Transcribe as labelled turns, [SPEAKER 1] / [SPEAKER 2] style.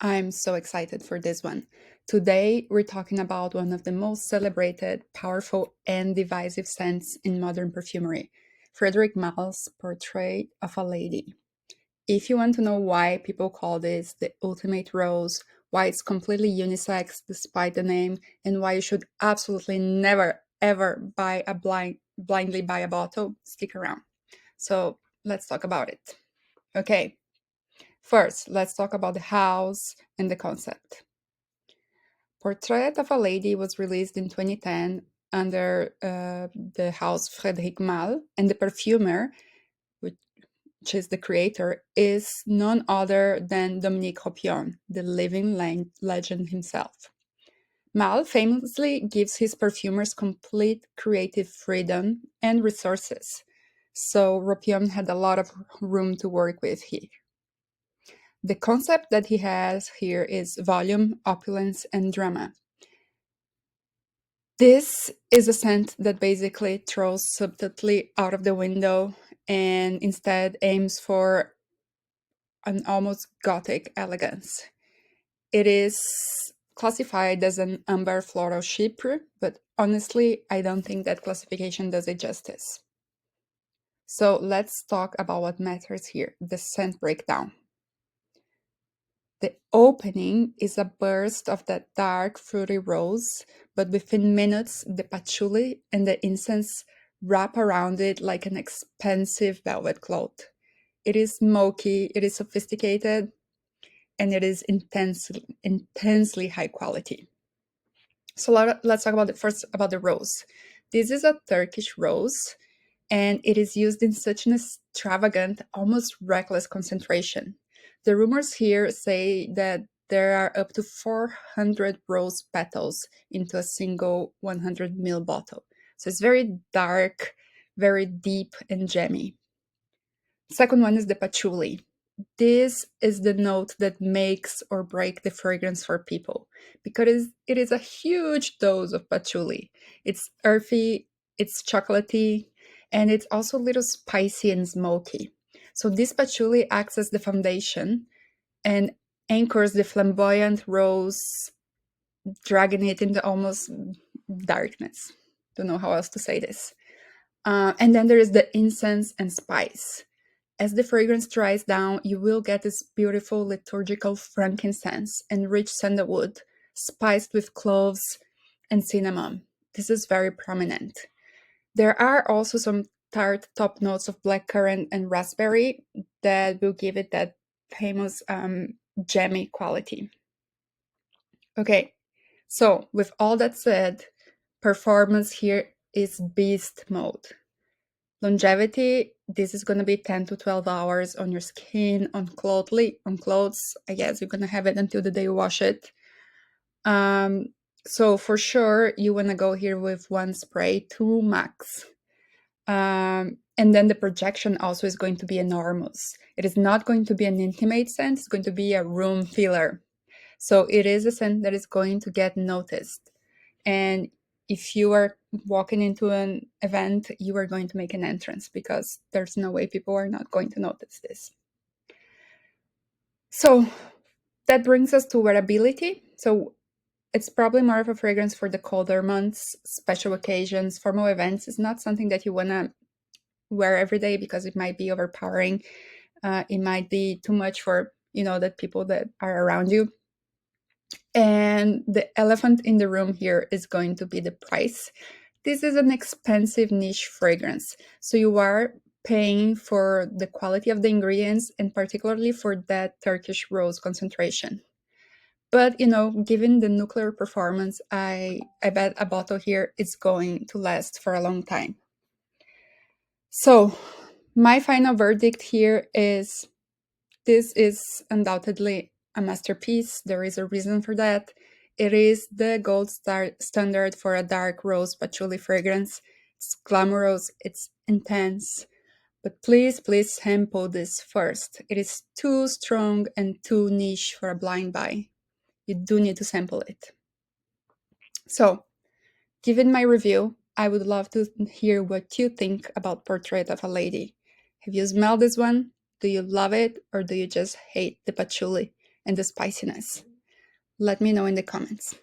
[SPEAKER 1] I'm so excited for this one. Today, we're talking about one of the most celebrated, powerful, and divisive scents in modern perfumery, Frederic Malle's Portrait of a Lady. If you want to know why people call this the ultimate rose, why it's completely unisex despite the name, and why you should absolutely never ever blindly buy a bottle, stick around. So let's talk about it. Okay, first, let's talk about the house and the concept. Portrait of a Lady was released in 2010 under the house Frederic Malle, and the perfumer, which is the creator, is none other than Dominique Ropion, the living legend himself. Malle famously gives his perfumers complete creative freedom and resources, so Ropion had a lot of room to work with here. The concept that he has here is volume, opulence, and drama. This is a scent that basically throws subtlety out of the window and instead aims for an almost gothic elegance. It is classified as an amber floral chypre, but honestly, I don't think that classification does it justice. So let's talk about what matters here, the scent breakdown. The opening is a burst of that dark, fruity rose, but within minutes, the patchouli and the incense wrap around it like an expensive velvet cloth. It is smoky, it is sophisticated, and it is intensely high quality. So let's talk about first about the rose. This is a Turkish rose, and it is used in such an extravagant, almost reckless concentration. The rumors here say that there are up to 400 rose petals into a single 100 ml bottle. So it's very dark, very deep, and jammy. Second one is the patchouli. This is the note that makes or breaks the fragrance for people because it is a huge dose of patchouli. It's earthy, it's chocolatey, and it's also a little spicy and smoky. So this patchouli acts as the foundation and anchors the flamboyant rose, dragging it into almost darkness. Don't know how else to say this. And then there is the incense and spice. As the fragrance dries down, you will get this beautiful liturgical frankincense and rich sandalwood, spiced with cloves and cinnamon. This is very prominent. There are also some tart top notes of blackcurrant and raspberry that will give it that famous jammy quality. Okay, so with all that said, performance here is beast mode. Longevity, this is going to be 10 to 12 hours on your skin, on clothes. I guess you're going to have it until the day you wash it. So for sure, you want to go here with one spray, two max. And then the projection also is going to be enormous. It is not going to be an intimate scent. It's going to be a room filler. So it is a scent that is going to get noticed. And if you are walking into an event, you are going to make an entrance because there's no way people are not going to notice this. So that brings us to wearability. So it's probably more of a fragrance for the colder months, special occasions, formal events. It's not something that you want to wear every day because it might be overpowering. It might be too much for, the people that are around you. And the elephant in the room here is going to be the price. This is an expensive niche fragrance, so you are paying for the quality of the ingredients and particularly for that Turkish rose concentration. But, given the nuclear performance, I bet a bottle here is going to last for a long time. So my final verdict here is this is undoubtedly a masterpiece. There is a reason for that. It is the gold standard for a dark rose patchouli fragrance. It's glamorous, it's intense, but please sample this first. It is too strong and too niche for a blind buy. You do need to sample it. So, given my review, I would love to hear what you think about Portrait of a Lady. Have you smelled this one? Do you love it or do you just hate the patchouli and the spiciness? Let me know in the comments.